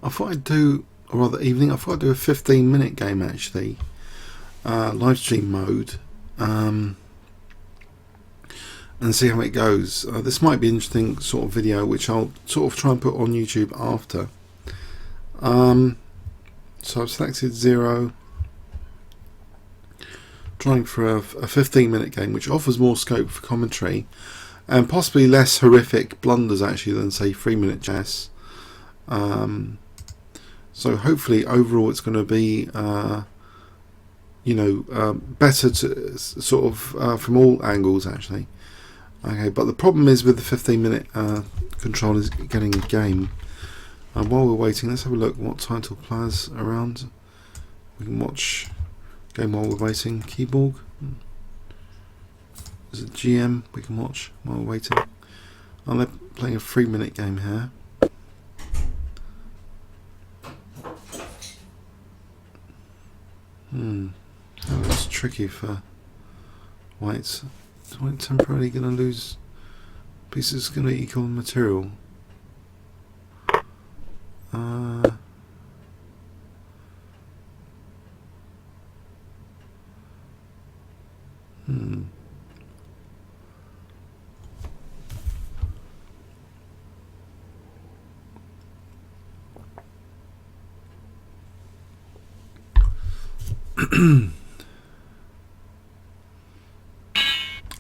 I thought I'd do, or rather evening, I thought I'd do a 15-minute game actually, live stream mode, and see how it goes. This might be an interesting sort of video which I'll sort of try and put on YouTube after. So I've selected 0, trying for a 15-minute game which offers more scope for commentary and possibly less horrific blunders actually than say 3-minute chess. So hopefully overall it's going to be better to sort of from all angles actually. Okay, but the problem is with the 15-minute control is getting a game. While we're waiting, let's have a look what title players around. We can watch game while we're waiting. Keyboard. Is it GM we can watch while we're waiting? Oh, they're playing a 3-minute game here. That looks tricky for White. Is White temporarily going to lose pieces going to equal material?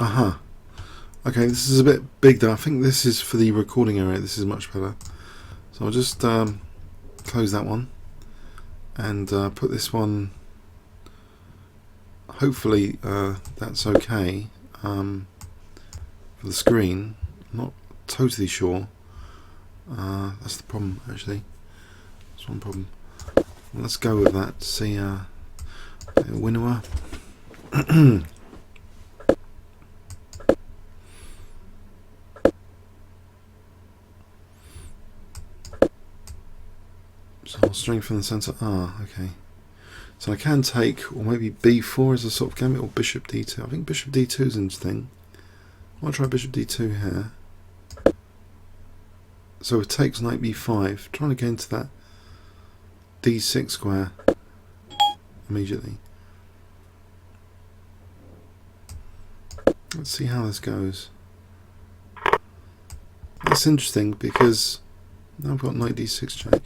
Aha. Okay, this is a bit big though. I think this is for the recording area. This is much better. So I'll just close that one and put this one. Hopefully that's okay for the screen. I'm not totally sure. That's the problem actually. That's one problem. Well, let's go with that. See Winawer. So I'll strengthen the centre. Okay. So I can take, or maybe B4 as a sort of gambit, or Bishop D2. I think Bishop D2 is interesting. I'll try Bishop D2 here. So it takes Knight B5, trying to get into that D6 square immediately. Let's see how this goes. That's interesting because now I've got Knight D6 check.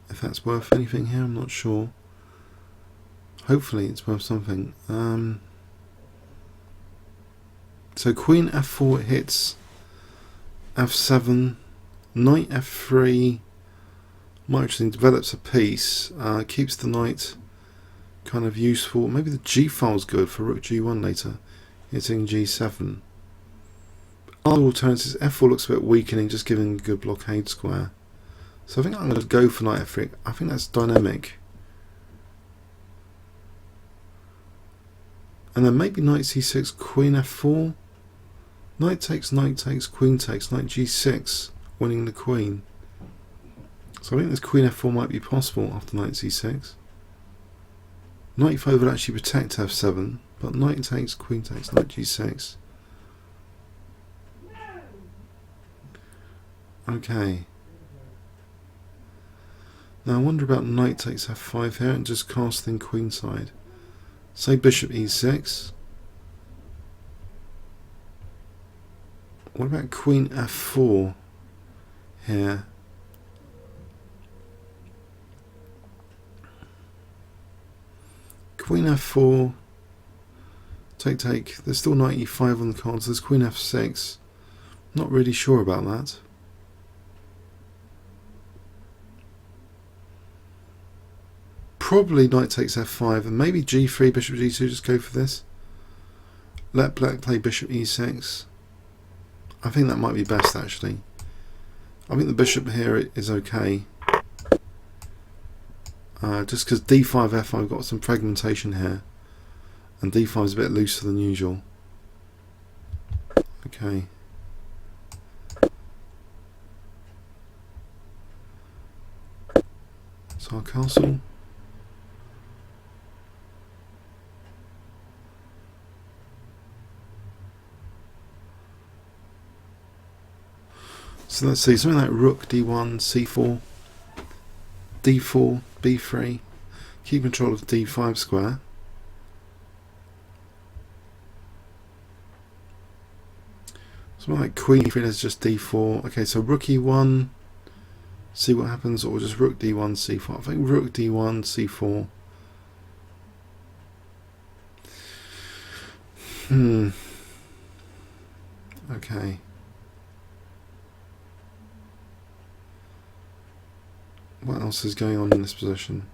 If that's worth anything here, I'm not sure. Hopefully it's worth something. So Queen F4 hits F7, Knight F3 might actually develops a piece, keeps the knight kind of useful. Maybe the G file's good for Rook G1 later, hitting G7. Other alternatives, F4 looks a bit weakening, just giving a good blockade square. So I think I'm going to go for Knight F3. I think that's dynamic. And then maybe Knight C6, Queen F4. Knight takes, Queen takes, Knight G6, winning the Queen. So I think this Queen F4 might be possible after Knight C6. Knight E5 would actually protect F7, but Knight takes, Queen takes, Knight G6. Okay. Now I wonder about Knight takes F5 here and just casting queenside. Say Bishop E6. What about Queen F4 here? Queen F4. Take. There's still Knight E5 on the cards. There's Queen F6. Not really sure about that. Probably Knight takes F5 and maybe G3, Bishop G2, just go for this. Let Black play Bishop E6. I think that might be best actually. I think the Bishop here is okay. Just because D5, F5 got some fragmentation here. And D5 is a bit looser than usual. Okay. So our castle. So let's see, something like Rook D1, C4. d4, b3, keep control of d5 square. Something like queen e3, there's just d4. Okay, so rook e1, see what happens, or just rook d1, c4. I think rook d1, c4. Okay. What else is going on in this position?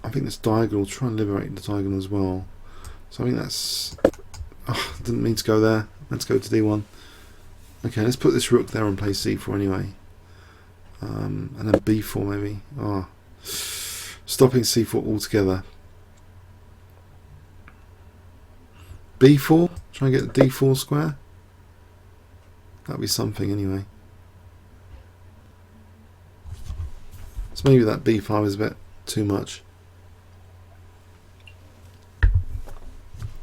I think this diagonal, try and liberate the diagonal as well. So I think that's... Oh, didn't mean to go there. Let's go to d1. Okay, let's put this rook there and play c4 anyway. And then b4 maybe. Oh, stopping c4 altogether. b4, try and get the d4 square. That'd be something anyway. So maybe that b5 is a bit too much.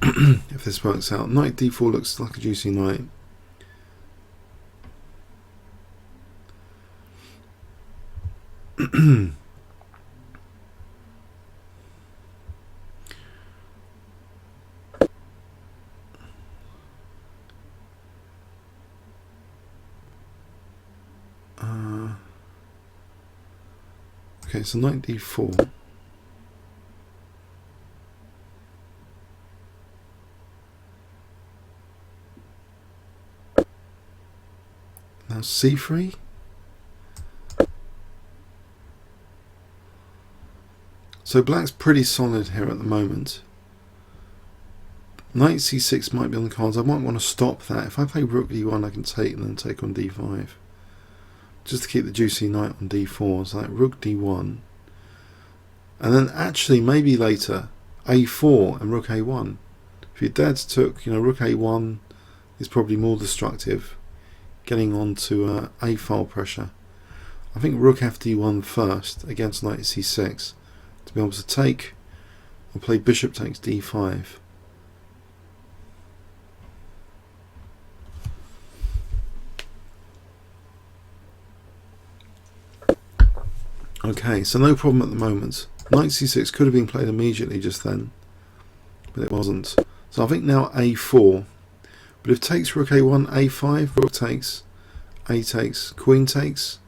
If this works out. Knight d4 looks like a juicy knight. Okay, so knight d4. Now c3. So black's pretty solid here at the moment. Knight c6 might be on the cards. I might want to stop that. If I play rook d1, I can take and then take on d5. Just to keep the juicy knight on d4. So like rook d1. And then actually maybe later a4 and rook a1. If your dad's took, rook a1 is probably more destructive. Getting on to a file pressure. I think rook fd1 first against knight c6 to be able to take or play bishop takes d5. Okay, so no problem at the moment. Knight c6 could have been played immediately just then, but it wasn't. So I think now a4. But if takes rook a1, a5, rook takes, a takes, queen takes,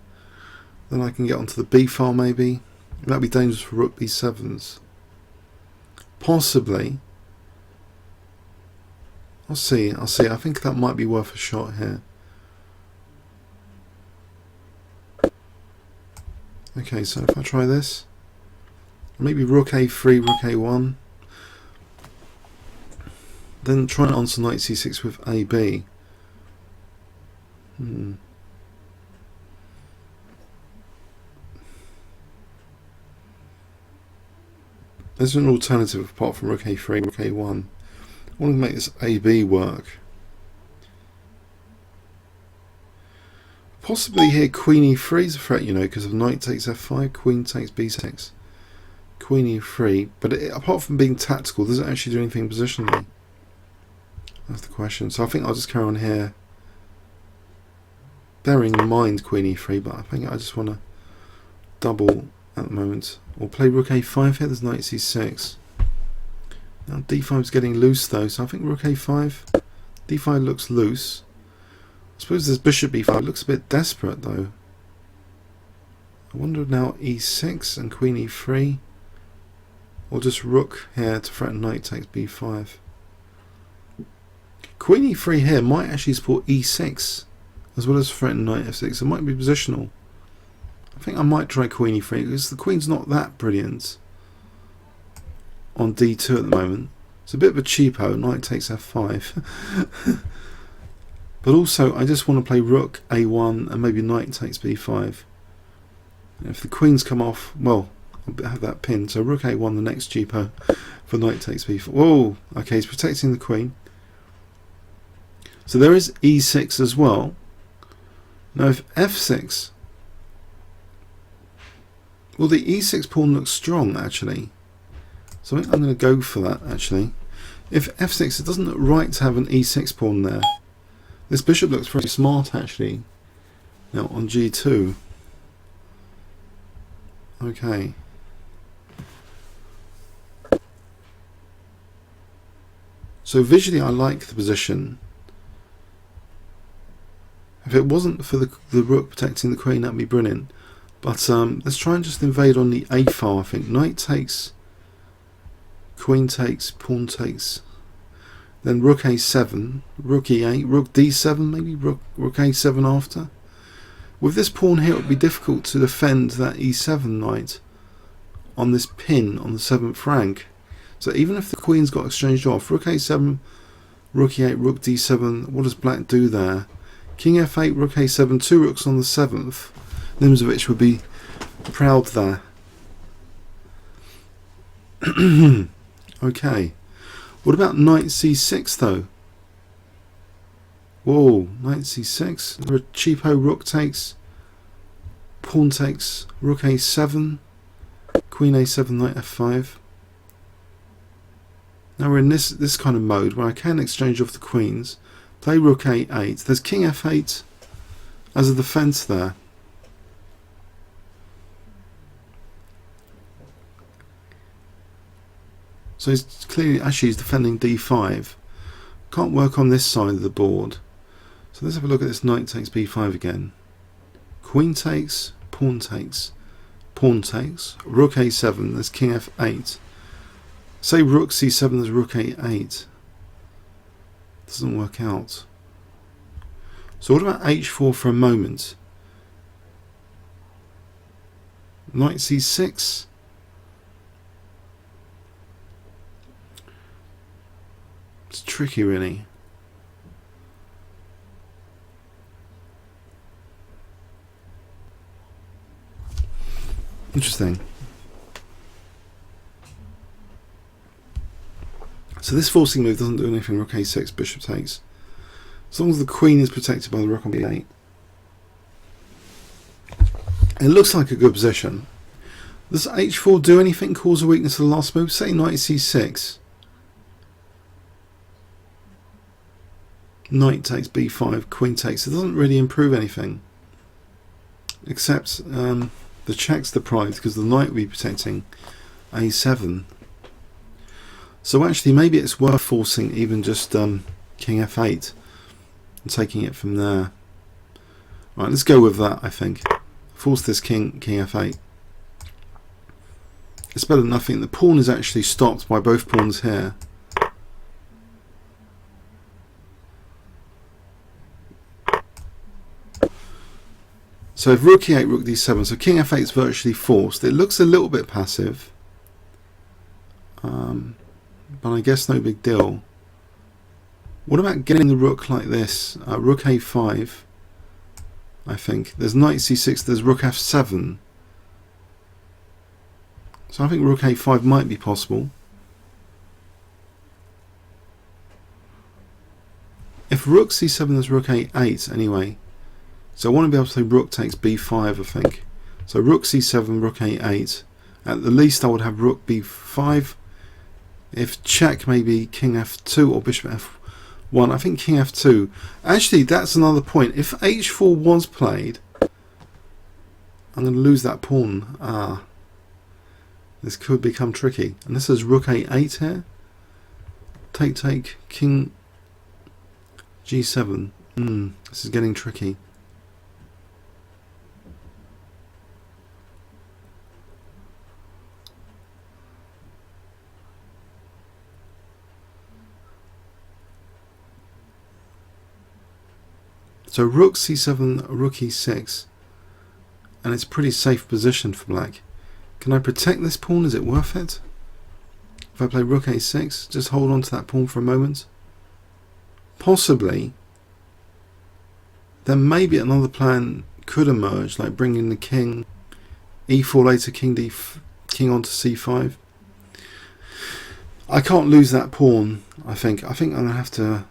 then I can get onto the b file maybe. That'd be dangerous for rook b7s. Possibly. I'll see. I think that might be worth a shot here. Okay, so if I try this, maybe rook a3, rook a1, then try it onto knight c6 with ab. There's an alternative apart from rook a3, rook a1. I want to make this ab work. Possibly here queen e3 is a threat, because of knight takes f5, queen takes b6, queen e3. But apart from being tactical, does it actually do anything positionally? That's the question. So I think I'll just carry on here, bearing in mind queen e3. But I think I just want to double at the moment, or play rook a5 here. There's knight c6. Now d5 is getting loose though, so I think rook a5. d5 looks loose. I suppose this bishop b5 looks a bit desperate though. I wonder now e6 and queen e3, or just rook here to threaten knight takes b5. Queen e3 here might actually support e6 as well as threaten knight f6. It might be positional. I think I might try queen e3 because the queen's not that brilliant on d2 at the moment. It's a bit of a cheapo, knight takes f5. But also I just want to play rook a1 and maybe knight takes b5. And if the queens come off, well, I'll have that pinned. So rook a1 the next cheapo for knight takes b4. Whoa, okay, he's protecting the queen. So there is e6 as well. Now if f6, well, the e6 pawn looks strong actually, so I think I'm going to go for that actually. If f6, it doesn't look right to have an e6 pawn there. This bishop looks very smart actually. Now on g2, Okay. So visually I like the position. If it wasn't for the rook protecting the queen, that'd be brilliant. But let's try and just invade on the a file. I think knight takes, queen takes, pawn takes, then rook a7, rook e8, rook d7, maybe rook a7 after. With this pawn here, it would be difficult to defend that e7 knight on this pin on the 7th rank. So even if the queen's got exchanged off, rook a7, rook e8, rook d7, what does black do there? King f8, rook a7, 2 rooks on the 7th. Nxb5 would be proud there. Okay. What about knight c6 though? Whoa, knight c6. There a cheapo rook takes, pawn takes, rook a7, queen a7, knight f5. Now we're in this kind of mode where I can exchange off the queens, play rook a8. There's king f8 as a defense there. So he's clearly, actually he's defending d5. Can't work on this side of the board. So let's have a look at this knight takes b5 again. Queen takes, pawn takes, pawn takes, rook a7, there's king f8. Say rook c7, there's rook a8. Doesn't work out. So what about h4 for a moment? Knight c6. It's tricky really. Interesting. So this forcing move doesn't do anything. Rook a6, bishop takes. As long as the queen is protected by the rook on b8. It looks like a good position. Does h4 do anything, cause a weakness of the last move? Say knight c6. Knight takes b5, queen takes. It doesn't really improve anything. Except the check's the prize because the knight will be protecting a7. So actually maybe it's worth forcing even just king f8 and taking it from there. Right, let's go with that, I think. Force this king f8. It's better than nothing. The pawn is actually stopped by both pawns here. So if rook e8, rook d7, so king f8 is virtually forced. It looks a little bit passive, but I guess no big deal. What about getting the rook like this? Rook a5, I think. There's knight c6, there's rook f7. So I think rook a5 might be possible. If rook c7, there's rook a8 anyway. So I want to be able to play rook takes b5, I think. So rook c7, rook a8. At the least I would have rook b5. If check, maybe king f2 or bishop f1. I think king f2. Actually, that's another point. If h4 was played, I'm going to lose that pawn. This could become tricky. And this is rook a8 here. Take, king g7. This is getting tricky. So rook c7, rook e6, and it's a pretty safe position for black. Can I protect this pawn? Is it worth it? If I play rook a6, just hold on to that pawn for a moment. Possibly. Then maybe another plan could emerge, like bringing the king, e4 later, king onto c5. I can't lose that pawn, I think. I think I'm going to have to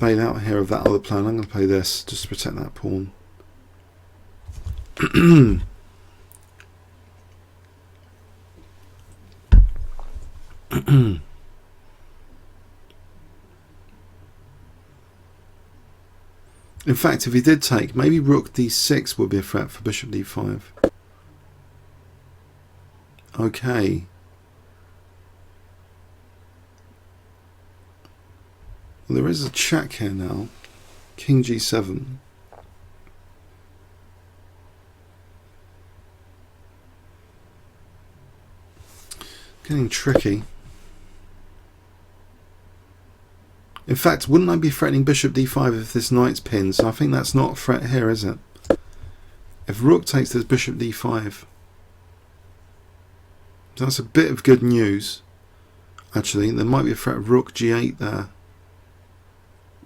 bail out here of that other plan. I'm going to play this just to protect that pawn. In fact, if he did take, maybe rook d6 would be a threat for bishop d5. Okay. Well, there is a check here now. King G7. Getting tricky. In fact, wouldn't I be threatening bishop d5 if this knight's pinned? So I think that's not a threat here, is it? If rook takes this bishop d5, so that's a bit of good news. Actually, there might be a threat of rook g8 there.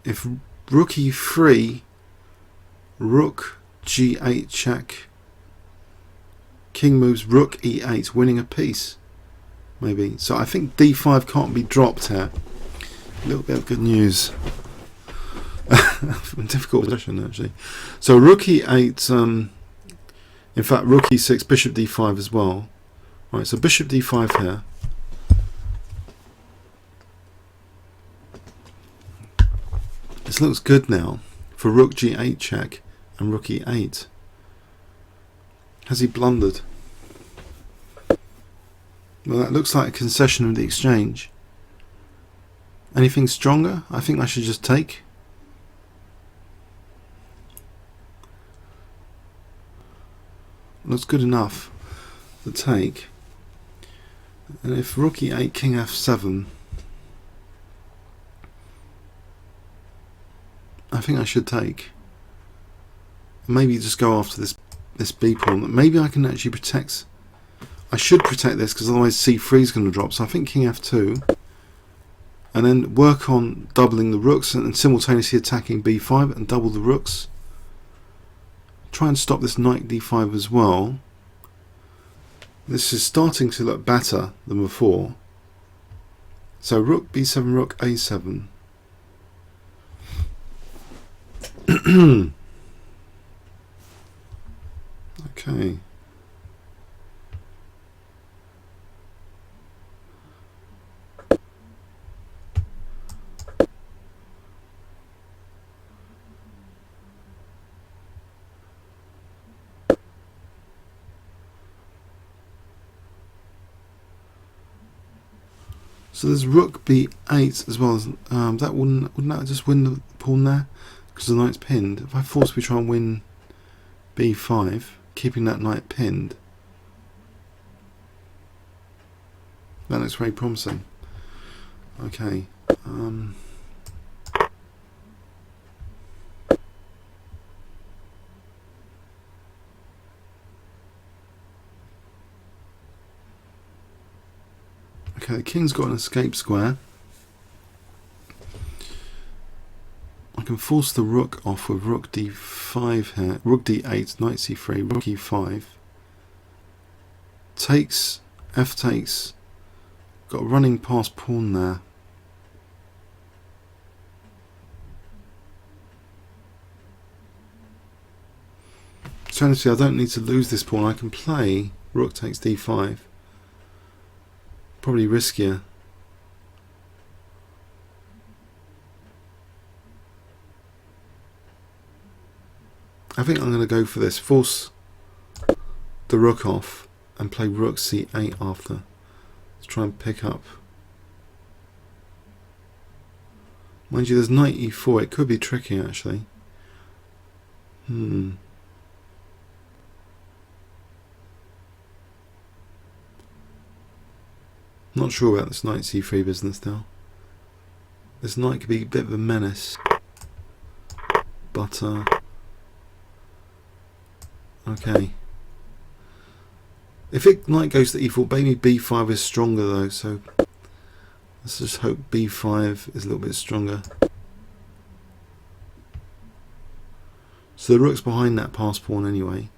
If rook e3, rook g8 check, king moves rook e8, winning a piece, maybe. So I think d5 can't be dropped here. A little bit of good news. Difficult position actually. So rook e8, in fact rook e6, bishop d5 as well. Right, so bishop d5 here. This looks good now for rook g8 check and rook e8. Has he blundered? Well, that looks like a concession of the exchange. Anything stronger? I think I should just take. Looks good enough to take. And if rook e8, king f7, I think I should take. Maybe just go after this b pawn. Maybe I can actually protect. I should protect this because otherwise c3 is going to drop. So I think king f2, and then work on doubling the rooks and simultaneously attacking b5 and double the rooks. Try and stop this knight d5 as well. This is starting to look better than before. So rook b7, rook a7. Okay. So there's rook b8 as well as that wouldn't that just win the pawn there because the knight's pinned. If I forcibly try and win b5, keeping that knight pinned, that looks very promising. Okay. Okay, the king's got an escape square. I can force the rook off with rook d5 here, rook d8, knight c3, rook e5. Takes, f takes, got a running past pawn there. So honestly, I don't need to lose this pawn. I can play rook takes d5. Probably riskier. I think I'm going to go for this. Force the rook off and play rook c8 after. Let's try and pick up. Mind you, there's knight e4. It could be tricky actually. Not sure about this knight c3 business now. This knight could be a bit of a menace, but okay. If knight goes to e4, maybe b5 is stronger though, so let's just hope b5 is a little bit stronger. So the rook's behind that pass pawn anyway.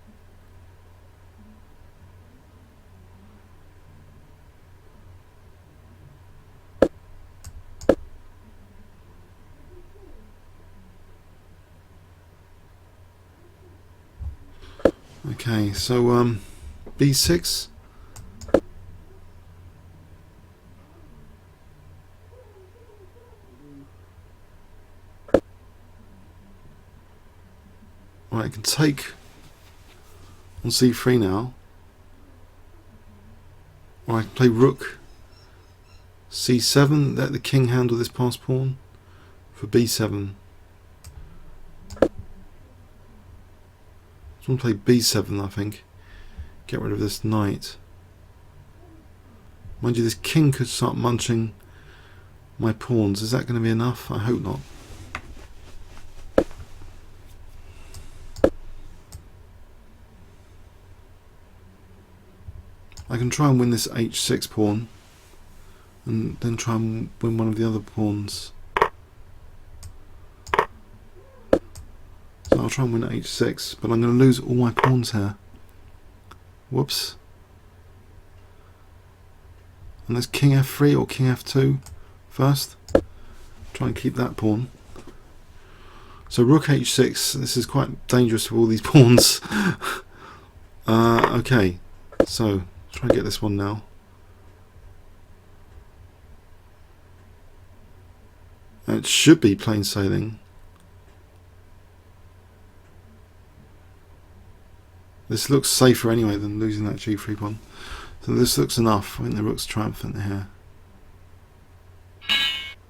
Okay, so b6. Right, I can take on c3 now. Or I can play rook c7, let the king handle this pass pawn for b7. I want to play b7, I think. Get rid of this knight. Mind you, this king could start munching my pawns. Is that going to be enough? I hope not. I can try and win this h6 pawn and then try and win one of the other pawns. So I'll try and win h6, but I'm going to lose all my pawns here. Whoops. And there's king f3 or king f2 first. Try and keep that pawn. So rook h6, this is quite dangerous for all these pawns. Okay, so try and get this one now. It should be plain sailing. This looks safer anyway than losing that g3 pawn. So this looks enough. I think the rook's triumphant here.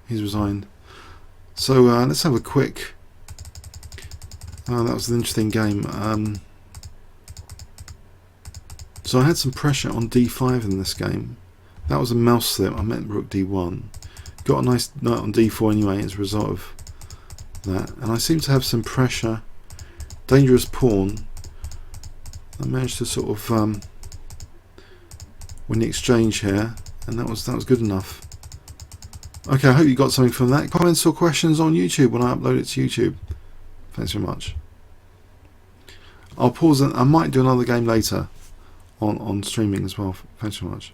He's resigned. So let's have a quick... that was an interesting game. So I had some pressure on d5 in this game. That was a mouse slip. I meant rook d1. Got a nice knight on d4 anyway as a result of that. And I seem to have some pressure. Dangerous pawn. I managed to sort of win the exchange here, and that was good enough. Okay, I hope you got something from that. Comments or questions on YouTube when I upload it to YouTube. Thanks very much. I'll pause and I might do another game later on streaming as well. Thanks very much.